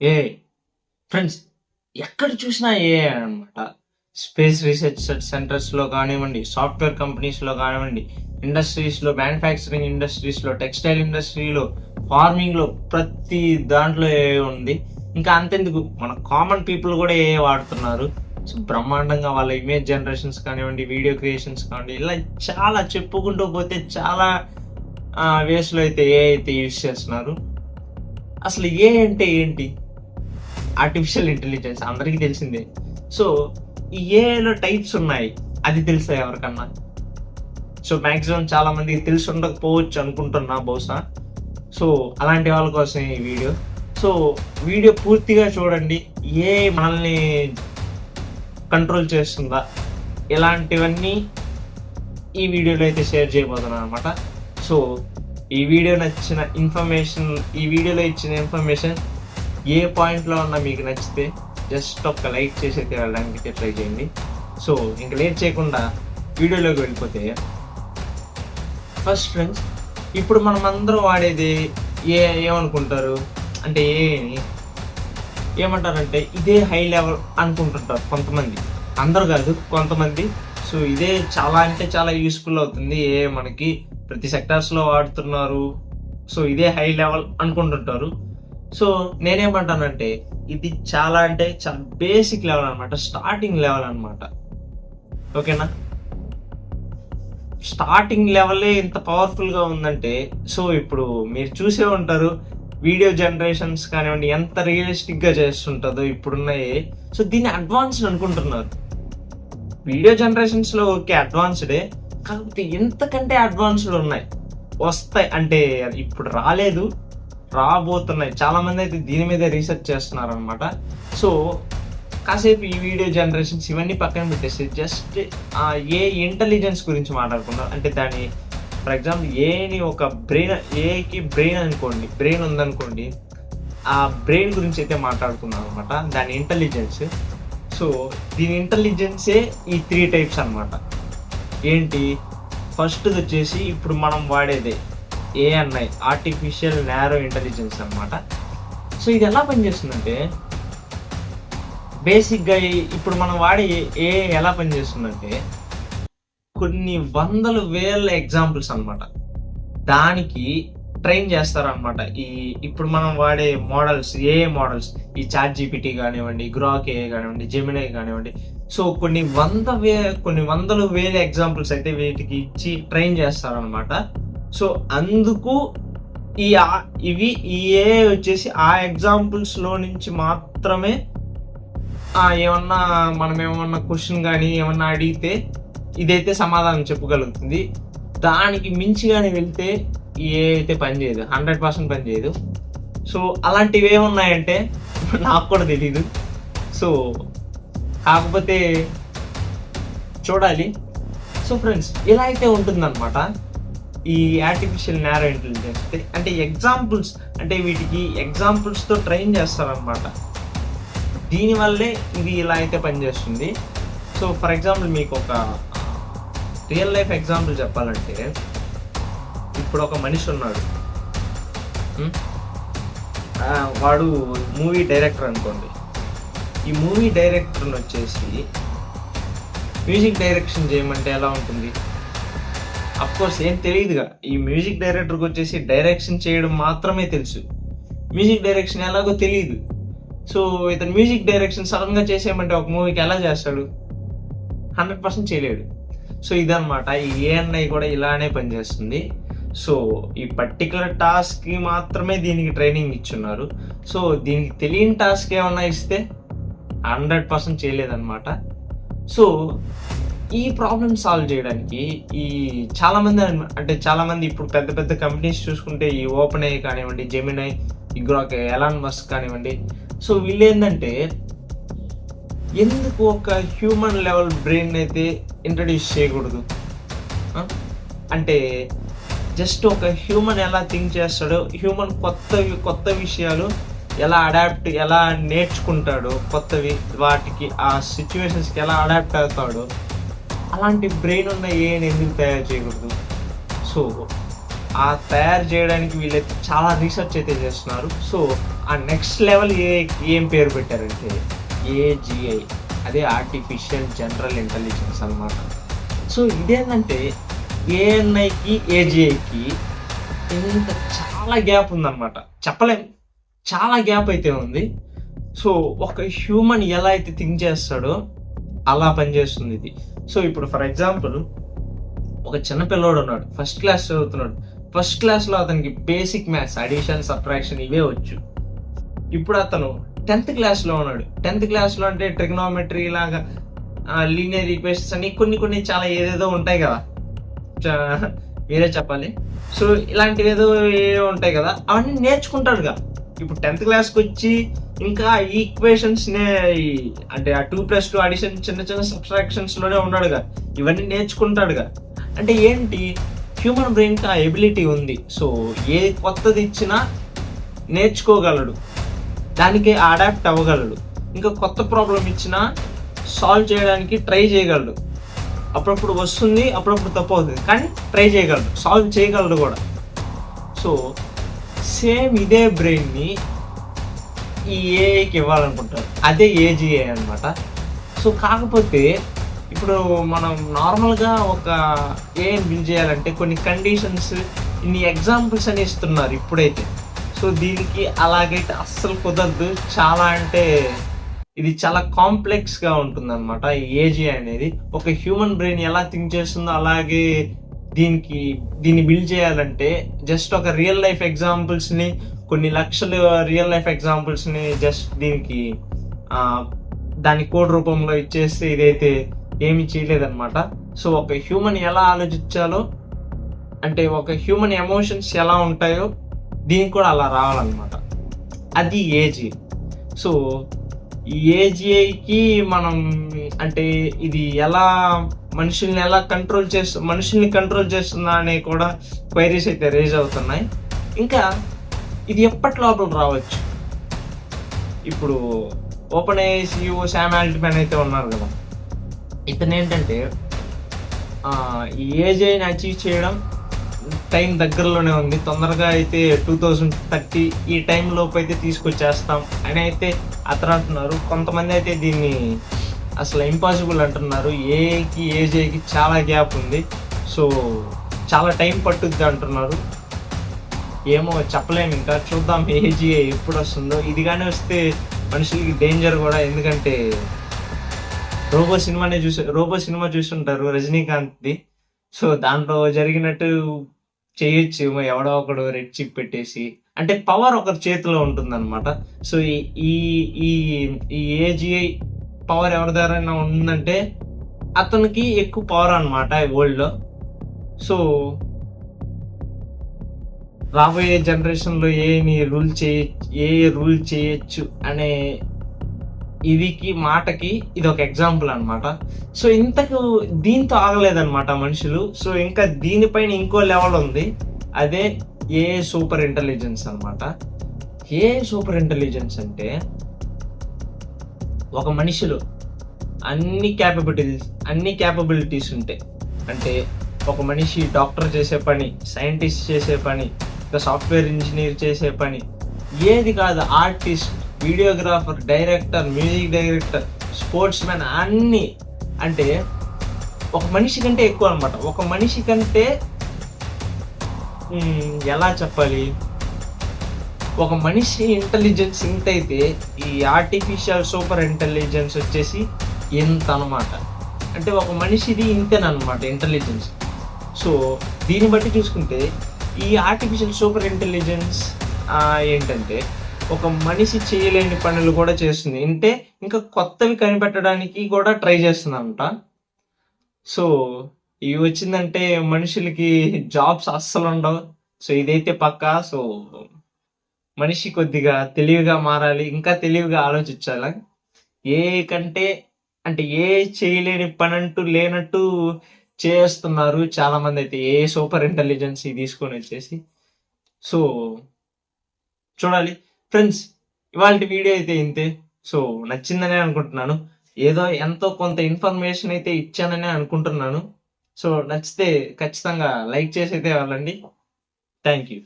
AI. Friends, ఎక్కడ చూసినా AI అనమాట. స్పేస్ రీసెర్చ్ సెంటర్స్‌లో కానివ్వండి, సాఫ్ట్‌వేర్ కంపెనీస్‌లో కానివ్వండి, ఇండస్ట్రీస్‌లో, మ్యానుఫ్యాక్చరింగ్ ఇండస్ట్రీస్‌లో, టెక్స్‌టైల్ ఇండస్ట్రీలో, ఫార్మింగ్‌లో ప్రతి దాంట్లో ఏఐ ఉంది. ఇంకా అంతెందుకు మన కామన్ పీపుల్ కూడా ఏఐ వాడుతున్నారు. సో, బ్రహ్మాండంగా వాళ్ళ ఇమేజ్ జనరేషన్స్ కానివ్వండి, వీడియో క్రియేషన్స్ కానివ్వండి, ఇలా చాలా చెప్పుకుంటూ పోతే చాలా వేస్‌లో అయితే ఏఐ అయితే యూజ్ చేస్తున్నారు. అసలు ఏఐ అంటే ఏంటి? ఆర్టిఫిషియల్ ఇంటెలిజెన్స్ అందరికీ తెలిసిందే. సో, ఈ ఏఐలో టైప్స్ ఉన్నాయి. అది తెలుసా ఎవరికన్నా? సో, మాక్సిమం చాలా మందికి తెలిసి ఉండకపోవచ్చు అనుకుంటున్నా బహుశా. సో, అలాంటి వాళ్ళ కోసం ఈ వీడియో. సో, వీడియో పూర్తిగా చూడండి. ఏఐ మనల్ని కంట్రోల్ చేస్తుందా? ఇలాంటివన్నీ ఈ వీడియోలో అయితే షేర్ చేయబోతున్నాను అనమాట. సో, ఈ వీడియోలో ఇచ్చిన ఇన్ఫర్మేషన్ ఏ పాయింట్లో ఉన్నా మీకు నచ్చితే జస్ట్ ఒక లైక్ చేసి అయితే వెళ్ళడానికి ట్రై చేయండి. సో, ఇంక లేట్ చేయకుండా వీడియోలోకి వెళ్ళిపోతే, ఫస్ట్ ఫ్రెండ్స్, ఇప్పుడు మనం అందరం వాడేది ఏమనుకుంటారు అంటే ఏఐని ఏమంటారంటే ఇదే హై లెవెల్ అనుకుంటుంటారు కొంతమంది, అందరూ కాదు కొంతమంది. సో, ఇదే చాలా అంటే చాలా యూస్ఫుల్ అవుతుంది, ఏఐ మనకి ప్రతి సెక్టార్స్లో వాడుతున్నారు. సో, ఇదే హై లెవెల్ అనుకుంటుంటారు. సో, నేనేమంటానంటే ఇది చాలా అంటే చాలా బేసిక్ లెవెల్ అనమాట, స్టార్టింగ్ లెవెల్ అనమాట. ఓకేనా? స్టార్టింగ్ లెవెలే ఇంత పవర్ఫుల్గా ఉందంటే, సో ఇప్పుడు మీరు చూసే ఉంటారు వీడియో జనరేషన్స్ కానివ్వండి ఎంత రియలిస్టిక్గా చేస్తుంటుందో ఇప్పుడున్నాయి. సో, దీన్ని అడ్వాన్స్డ్ అనుకుంటున్నారు. వీడియో జనరేషన్స్లో ఓకే అడ్వాన్స్డే, కాకపోతే ఎంతకంటే అడ్వాన్స్డ్ ఉన్నాయి, వస్తాయి. అంటే ఇప్పుడు రాలేదు, రాబోతున్నాయి. చాలామంది అయితే దీని మీద రీసెర్చ్ చేస్తున్నారు అనమాట. సో, కాసేపు ఈ వీడియో జనరేషన్స్ ఇవన్నీ పక్కన పెట్టేసి జస్ట్ ఏ ఇంటెలిజెన్స్ గురించి మాట్లాడుకున్నారు. అంటే దాని ఫర్ ఎగ్జాంపుల్ ఏఐని ఒక ఏఐకి బ్రెయిన్ అనుకోండి, బ్రెయిన్ ఉందనుకోండి, ఆ బ్రెయిన్ గురించి అయితే మాట్లాడుకున్నాం అనమాట, దాని ఇంటెలిజెన్స్. సో, దీని ఇంటెలిజెన్సే ఈ 3 టైప్స్ అనమాట. ఏంటి? ఫస్ట్ది వచ్చేసి ఇప్పుడు మనం వాడేదే ఏఎన్ఐ, ఆర్టిఫిషియల్ నారో ఇంటెలిజెన్స్ అనమాట. సో, ఇది ఎలా పనిచేస్తుందంటే బేసిక్గా ఇప్పుడు మనం వాడే ఏఐ ఎలా పనిచేస్తుందంటే కొన్ని వందల వేల ఎగ్జాంపుల్స్ అనమాట, దానికి ట్రైన్ చేస్తారనమాట. ఇప్పుడు మనం వాడే మోడల్స్, ఏఐ మోడల్స్, ఈ చాట్ జీపీటీ కానివ్వండి, గ్రాక్ ఏఐ కానివ్వండి, జెమినై కానివ్వండి. సో, కొన్ని వందల వేల ఎగ్జాంపుల్స్ అయితే వీటికి ఇచ్చి ట్రైన్ చేస్తారనమాట. సో, అందుకు ఈ ఏఐ వచ్చేసి ఆ ఎగ్జాంపుల్స్లో నుంచి మాత్రమే మనం ఏమన్నా క్వశ్చన్ కానీ ఏమన్నా అడిగితే ఇదైతే సమాధానం చెప్పగలుగుతుంది. దానికి మించి కానీ వెళ్తే ఏ అయితే పనిచేయదు, 100% పనిచేయదు. సో, అలాంటివి ఏమున్నాయంటే నాకు కూడా తెలీదు. సో, కాకపోతే చూడాలి. సో ఫ్రెండ్స్, ఇలా అయితే ఉంటుందన్నమాట ఈ ఆర్టిఫిషియల్ నారో ఇంటెలిజెన్స్. అంటే ఎగ్జాంపుల్స్, అంటే వీటికి ఎగ్జాంపుల్స్తో ట్రైన్ చేస్తారనమాట. దీనివల్లే ఇది ఇలా అయితే పనిచేస్తుంది. సో, ఫర్ ఎగ్జాంపుల్ మీకు ఒక రియల్ లైఫ్ ఎగ్జాంపుల్ చెప్పాలంటే, ఇప్పుడు ఒక మనిషి ఉన్నాడు, వాడు మూవీ డైరెక్టర్ అనుకోండి. ఈ మూవీ డైరెక్టర్ని వచ్చేసి మ్యూజిక్ డైరెక్షన్ చేయమంటే ఎలా ఉంటుంది? అఫ్కోర్స్ ఏం తెలియదుగా. ఈ మ్యూజిక్ డైరెక్టర్కి వచ్చేసి డైరెక్షన్ చేయడం మాత్రమే తెలుసు, మ్యూజిక్ డైరెక్షన్ ఎలాగో తెలియదు. సో, ఇతను మ్యూజిక్ డైరెక్షన్ సడన్గా చేసేయమంటే ఒక మూవీకి ఎలా చేస్తాడు? 100% చేయలేడు. సో, ఇదన్నమాట ఈ ఏఎన్ఐ కూడా ఇలానే పనిచేస్తుంది. సో, ఈ పర్టికులర్ టాస్క్కి మాత్రమే దీనికి ట్రైనింగ్ ఇచ్చున్నారు. సో, దీనికి తెలియని టాస్క్ ఏమన్నా ఇస్తే 100% చేయలేదన్నమాట. సో, ఈ ప్రాబ్లమ్ సాల్వ్ చేయడానికి చాలామంది ఇప్పుడు పెద్ద పెద్ద కంపెనీస్ చూసుకుంటే ఈ ఓపెన్ ఏఐ కానివ్వండి, జెమినై, ఈ గ్రాక్, ఎలాన్ మస్క్ కానివ్వండి. సో, వీళ్ళు ఏంటంటే ఎందుకు ఒక హ్యూమన్ లెవెల్ బ్రెయిన్ అయితే ఇంట్రడ్యూస్ చేయకూడదు? అంటే జస్ట్ ఒక హ్యూమన్ ఎలా థింక్ చేస్తాడో, హ్యూమన్ కొత్త విషయాలు ఎలా నేర్చుకుంటాడో, కొత్తవి వాటికి ఆ సిచ్యువేషన్స్కి ఎలా అడాప్ట్ అవుతాడో, అలాంటి బ్రెయిన్ ఉన్న ఏఐని ఎందుకు తయారు చేయకూడదు? సో, ఆ తయారు చేయడానికి వీళ్ళైతే చాలా రీసెర్చ్ అయితే చేస్తున్నారు. సో ఆ నెక్స్ట్ లెవెల్ ఏం పేరు పెట్టారంటే ఏజిఐ, అదే ఆర్టిఫిషియల్ జనరల్ ఇంటెలిజెన్స్ అన్నమాట. సో ఇదేంటంటే ఏఎన్ఐకి ఏజిఐకి ఇంత చాలా గ్యాప్ ఉందన్నమాట. చెప్పలేం, చాలా గ్యాప్ అయితే ఉంది. సో ఒక హ్యూమన్ ఎలా అయితే థింక్ చేస్తాడో అలా పనిచేస్తుంది ఇది. సో ఇప్పుడు ఫర్ ఎగ్జాంపుల్ ఒక చిన్న పిల్లోడు ఉన్నాడు, ఫస్ట్ క్లాస్ చదువుతున్నాడు. ఫస్ట్ క్లాస్లో అతనికి బేసిక్ మ్యాథ్స్, అడిషన్, సబ్ట్రాక్షన్ ఇవే వచ్చు. ఇప్పుడు అతను 10th క్లాస్లో ఉన్నాడు. 10th క్లాస్లో అంటే ట్రిగ్నోమెట్రీ లాగా లీనియర్ ఈక్వేషన్స్ అని కొన్ని చాలా ఏదేదో ఉంటాయి కదా, మీరే చెప్పాలి. సో ఇలాంటివి ఏదో ఉంటాయి కదా, అవన్నీ నేర్చుకుంటాడుగా. ఇప్పుడు 10th క్లాస్కి వచ్చి ఇంకా ఈక్వేషన్స్ అంటే ఆ 2+2 అడిషన్ చిన్న సబ్ట్రాక్షన్స్ లోనే ఉన్నాడుగా, ఇవన్నీ నేర్చుకుంటాడుగా. అంటే ఏంటి, హ్యూమన్ బ్రెయిన్కి ఆ ఎబిలిటీ ఉంది. సో ఏ కొత్తది ఇచ్చినా నేర్చుకోగలడు, దానికి అడాప్ట్ అవ్వగలడు. ఇంకా కొత్త ప్రాబ్లం ఇచ్చినా సాల్వ్ చేయడానికి ట్రై చేయగలడు. అప్పుడప్పుడు వస్తుంది, అప్పుడప్పుడు తప్పు అవుతుంది, కానీ ట్రై చేయగలడు, సాల్వ్ చేయగలడు కూడా. సో సేమ్ ఇదే బ్రెయిన్ని ఈ ఏఐకి ఇవ్వాలనుకుంటారు, అదే ఏజిఐ అనమాట. సో కాకపోతే ఇప్పుడు మనం నార్మల్గా ఒక ఏఐని బిల్డ్ చేయాలంటే కొన్ని కండిషన్స్, ఇన్ని ఎగ్జాంపుల్స్ అని ఇస్తున్నారు ఇప్పుడైతే. సో దీనికి అలాగైతే అస్సలు కుదరదు. చాలా అంటే ఇది చాలా కాంప్లెక్స్గా ఉంటుంది అనమాట ఈ ఏజిఐ అనేది. ఒక హ్యూమన్ బ్రెయిన్ ఎలా థింక్ చేస్తుందో అలాగే దీన్ని బిల్డ్ చేయాలంటే జస్ట్ ఒక రియల్ లైఫ్ ఎగ్జాంపుల్స్ని, కొన్ని లక్షల రియల్ లైఫ్ ఎగ్జాంపుల్స్ని జస్ట్ దీనికి దాని కోడ్ రూపంలో ఇచ్చేస్తే ఇదైతే ఏమీ చేయలేదన్నమాట. సో ఒక హ్యూమన్ ఎలా ఆలోచించాలో, అంటే ఒక హ్యూమన్ ఎమోషన్స్ ఎలా ఉంటాయో దీనికి కూడా అలా రావాలన్నమాట. అది ఏజిఐ. సో ఈ ఏజిఐకి మనం అంటే ఇది ఎలా మనుషుల్ని కంట్రోల్ చేస్తుందా అనే కూడా క్వైరీస్ అయితే రేజ్ అవుతున్నాయి. ఇంకా ఇది ఎప్పటి లోపల రావచ్చు. ఇప్పుడు open AI CEO Sam Altman అయితే ఉన్నారు కదా, ఇతను ఏంటంటే ఈ ఏజిఐని అచీవ్ చేయడం టైం దగ్గరలోనే ఉంది, తొందరగా అయితే 2030 ఈ టైం లోపు అయితే తీసుకొచ్చేస్తాం అని అయితే అతను అంటున్నారు. కొంతమంది అయితే దీన్ని అసలు ఇంపాసిబుల్ అంటున్నారు. ఏజిఐకి చాలా గ్యాప్ ఉంది, సో చాలా టైం పట్టుద్ది అంటున్నారు. ఏమో చెప్పలేము, ఇంకా చూద్దాం ఏజిఐ ఎప్పుడు వస్తుందో. ఇది కానీ వస్తే మనుషులకి డేంజర్ కూడా, ఎందుకంటే రోబో సినిమా చూసుంటారు రజనీకాంత్ది. సో దాంట్లో జరిగినట్టు చేయొచ్చు ఎవడో ఒకడు రెడ్ చిప్ పెట్టేసి, అంటే పవర్ ఒకరి చేతిలో ఉంటుందన్నమాట. సో ఈ ఏజిఐ పవర్ ఎవరి దగ్గర ఉందంటే అతనికి ఎక్కువ పవర్ అనమాట ఈ వరల్డ్లో. సో రాబోయే జనరేషన్లో ఏ రూల్ చేయొచ్చు అనే మాటకి ఇది ఒక ఎగ్జాంపుల్ అనమాట. సో దీంతో ఆగలేదన్నమాట మనుషులు. సో ఇంకా దీనిపైన ఇంకో లెవెల్ ఉంది, అదే ఏ సూపర్ ఇంటెలిజెన్స్ అనమాట. ఏ సూపర్ ఇంటెలిజెన్స్ అంటే ఒక మనిషిలో అన్ని క్యాపబిలిటీస్ ఉంటాయి. అంటే ఒక మనిషి డాక్టర్ చేసే పని, సైంటిస్ట్ చేసే పని, ఇంకా సాఫ్ట్వేర్ ఇంజనీర్ చేసే పని, ఏది కాదు, artist, videographer, director, music director, sports man, అన్నీ. అంటే ఒక మనిషి కంటే ఎక్కువ అనమాట. ఒక మనిషి కంటే ఎలా చెప్పాలి, ఒక మనిషి ఇంటెలిజెన్స్ ఇంతైతే ఈ ఆర్టిఫిషియల్ సూపర్ ఇంటెలిజెన్స్ వచ్చేసి ఎంత అనమాట. అంటే ఒక మనిషిది ఇంతేనమాట ఇంటెలిజెన్స్. సో దీన్ని బట్టి చూసుకుంటే ఈ ఆర్టిఫిషియల్ సూపర్ ఇంటెలిజెన్స్ ఏంటంటే ఒక మనిషి చేయలేని పనులు కూడా చేస్తుంది, అంటే ఇంకా కొత్తవి కనిపెట్టడానికి కూడా ట్రై చేస్తుందంట. సో ఇవి వచ్చిందంటే మనుషులకి జాబ్స్ అస్సలు ఉండవు. సో ఇదైతే పక్కా. సో మనిషి కొద్దిగా తెలివిగా మారాలి, ఇంకా తెలివిగా ఆలోచించాలి. అంటే ఏ చేయలేని పని అంటూ లేనట్టు చేస్తున్నారు చాలా మంది అయితే ఏ సూపర్ ఇంటెలిజెన్స్ తీసుకొని వచ్చేసి. సో చూడాలి ఫ్రెండ్స్, ఇవాళ వీడియో అయితే ఇంతే. సో నచ్చిందనే అనుకుంటున్నాను, ఏదో ఎంతో కొంత ఇన్ఫర్మేషన్ అయితే ఇచ్చాననే అనుకుంటున్నాను. సో నచ్చితే ఖచ్చితంగా లైక్ చేసి అయితే వెళ్ళండి. Thank you.